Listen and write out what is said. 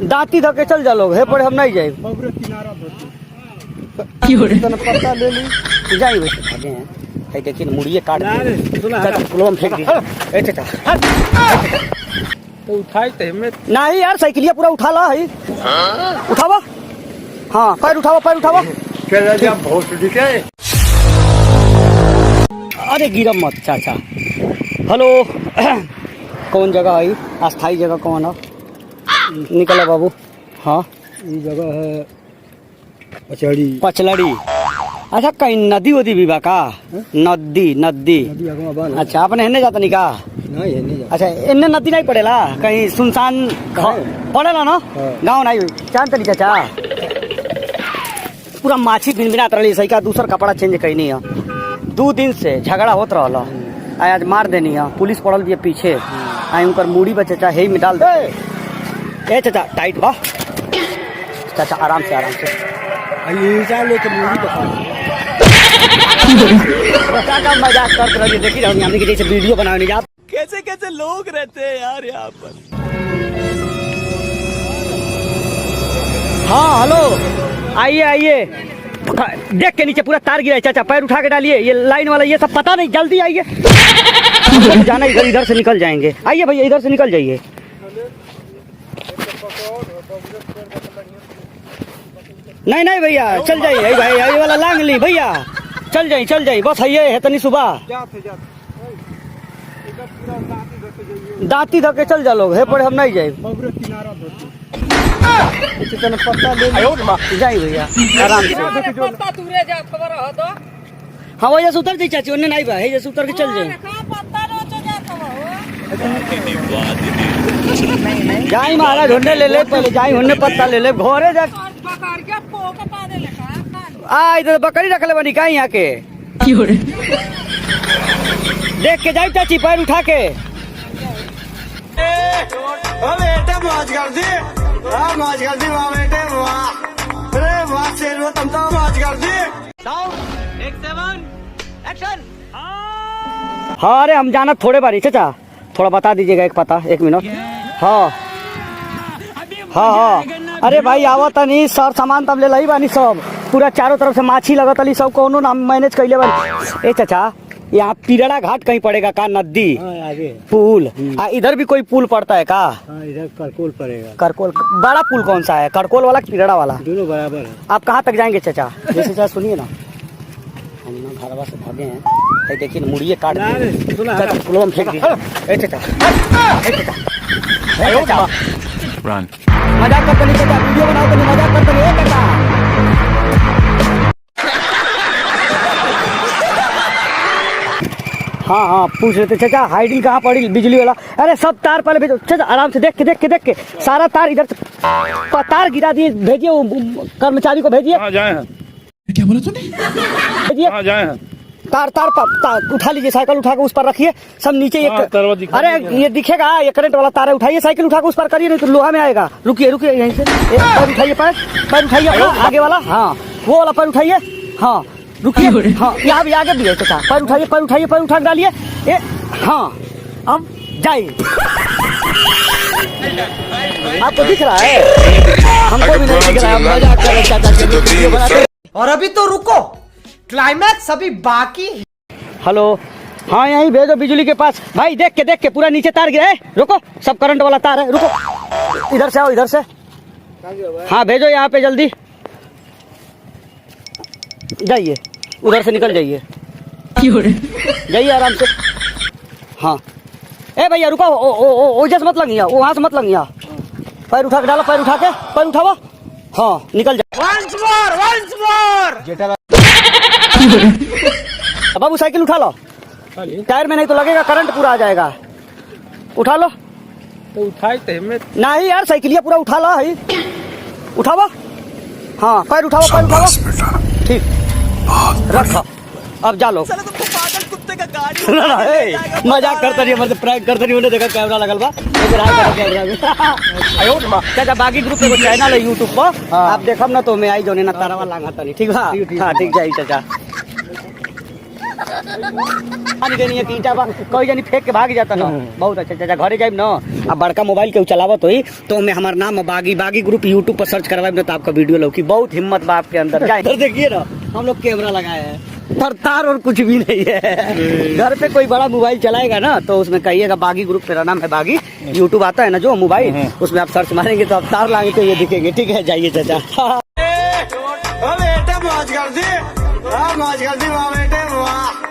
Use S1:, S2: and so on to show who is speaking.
S1: दांती धके चल जा लोग, हे पड़े हम नहीं जाए। पत्ता ले ली जाई भागे हैं, है देखिए मुड़िए काट पुलवा में फेंक दी।
S2: तो उठाई थे में
S1: नहीं यार, साइकिलिया पूरा उठा ला है। उठावा, हाँ पैर उठावा, पैर उठावा। अरे गिरम मत चाचा। हेलो कौन जगह है, अस्थाई जगह कौन है? निकला बाबू। हाँ
S2: ये जगह है पचड़ी।
S1: पचलड़ी। अच्छा कहीं नदी वदी भी बा का? नदी नदी। अच्छा आपने हेने जाता नहीं का?
S2: नहीं है नहीं।
S1: अच्छा इन्ने नदी नहीं पड़ेला, कहीं सुनसान पड़ेला ना? गाँव नहीं जानते नहीं चाचा। पूरा माछी भिनभिनात रही सही का, दूसरा कपड़ा चेंज कहीं नहीं है। 2 दिन से झगड़ा होत रहा, आज मार देनी है। पुलिस पड़ल भी पीछे, आई उनकर मूड़ी पर चाचा हे में डाल दे। ए चाचा टाइट बा चाचा, आराम से आराम से। चाचा मजाक करते रहिए, देखी रहो हमने जैसे वीडियो बनाने नहीं। आप कैसे कैसे लोग रहते हैं यार यहाँ पर। हाँ हेलो, आइए आइए। देख के नीचे पूरा तार गिरा है चाचा, पैर उठा के डालिए। ये लाइन वाला ये सब पता नहीं, जल्दी आइए। जाना इधर, इधर से निकल जाएंगे। आइए भैया इधर से निकल जाइए। नहीं नहीं भैया चल जाइए भाई, ये वाला लांग ली भैया, चल जाइए बस है तनी सुबह। दांती धके चल जा लोग, हे पड़े हम नहीं जाए। पत्ता ले जाई भैया आराम से। हाँ वही जैसे उतर जाइए चाची, उन्हें नहीं बा, है जैसे उतर के चल जाए। जाई महाराज होने ले ले, पहले जाई होने पत्ता ले ले, घोरे जा। आ इधर बकरी रख ले बनी का यहाँ के। देख के जाई चाची, पैर उठा के।
S3: मौज कर दी, मौज कर दी वाह बेटे वाह। अरे वाह शेर वो तुम तो मौज कर दी।
S1: एक्शन। हाँ अरे हम जाना थोड़े बारी चाचा, थोड़ा बता दीजिएगा एक पता, 1 मिनट। हाँ हाँ अरे भाई आवत नहीं सर, सामान तब ले लाई बानी सब, पूरा चारों तरफ से माछी लगत अली सब, कोनो नाम मैनेज कैले बानी। ए चाचा यहाँ पिरड़ा घाट कहीं पड़ेगा का? नदी
S2: आगे
S1: पुल, इधर भी कोई पुल पड़ता है का?
S2: इधर करकोल पड़ेगा।
S1: करकोल बड़ा पुल कौन सा है, करकोल वाला पिरड़ा वाला?
S2: दोनों बराबर है।
S1: आप कहाँ तक जाएंगे चाचा? जैसे चाचा सुनिए ना, हम ना घरवा से भागे हैं, देखिए मुड़िए काट पुलवा में फेंक दीजिए। मजाक करते नहीं चाचा, वीडियो बनाओ तो नहीं, मजाक करते नहीं चाचा। हाँ हाँ पूछ रहे थे चाचा हाइडिंग कहाँ पड़ी बिजली वाला? अरे सब तार पहले भेजो चाचा, आराम से देख के सारा तार इधर से तार गिरा दिए, भेजिए वो कर्मचारी को भेजिए।
S4: क्या बोला तूने?
S1: भेजिए तार उठा लीजिए, साइकिल उठा के उस पर रखिए, सब नीचे एक। अरे ये दिखेगा, ये करंट वाला तार है, उठाइए साइकिल उठा के उस पर करिए, नहीं तो लोहा में आएगा। रुकिए यहीं से पैर उठाइए, पैर उठाइए अपना आगे वाला, हाँ वो वाला पैर उठाइए। हाँ रुकिए, हाँ यहाँ भी आगे भी है चाचा, पैर उठाइए, पैर उठा के डालिए। हाँ अब जाइए। आपको दिख रहा है? हमको भी नहीं दिख रहा है, मजाक कर रहे चाचा।
S3: और अभी तो रुको, क्लाइमैक्स अभी बाकी।
S1: हेलो हाँ यहीं भेजो बिजली के पास भाई, देख के पूरा नीचे तार गिरा है। रुको सब करंट वाला तार है, रुको इधर से आओ, इधर से। हाँ भेजो यहाँ पे जल्दी, जाइए उधर से निकल जाइए, जाइए आराम से। हाँ ए भैया रुको, ओजस मत लगिया, वहां से मत लगिया, पैर उठा के डालो, पैर उठावा। हाँ निकल जाओ।
S3: Once more!
S1: बाबू साइकिल उठा लो, टायर में नहीं तो लगेगा, करंट पूरा आ जाएगा। उठा लो।
S2: तो उठाई थे में
S1: नहीं यार, साइकिलिया पूरा उठा ला है, उठावा। हाँ पैर उठावा, ठीक रखो, अब जा लो। मजाक करते नहीं, मतलब प्रैंक करते नहीं, उन्हें देखा कैमरा लगल बा, चाचा बाकी ग्रुप पे चैनल है यूट्यूब पर, आप देखब ना तो मैं आई जोने ना तारा वाला, ठीक है? हाँ ठीक जाइए चाचा। पानी देनी है ईटा बा कोई जानी फेंक के भाग जाता ना। बहुत अच्छा चाचा घरे जाइब ना अब बड़का मोबाइल के चलावत होई तो मैं हमार नाम बागी बागी ग्रुप यूट्यूब पर सर्च करवाइब ना तो आपका वीडियो लौकी। बहुत हिम्मत बा आपके अंदर। जाए इधर देखिए ना हम लोग कैमरा लगाए हैं पर तार और कुछ भी नहीं है। घर पे कोई बड़ा मोबाइल चलाएगा ना तो उसमें कहिएगा बागी ग्रुप, मेरा नाम है बागी, यूट्यूब आता है ना जो मोबाइल उसमें आप सर्च मारेंगे तो आप तार लाएंगे तो ये दिखेंगे। ठीक है जाइए चाचा।
S3: बेटे मौज कर दी, मौज कर दी वाह बेटे वाह।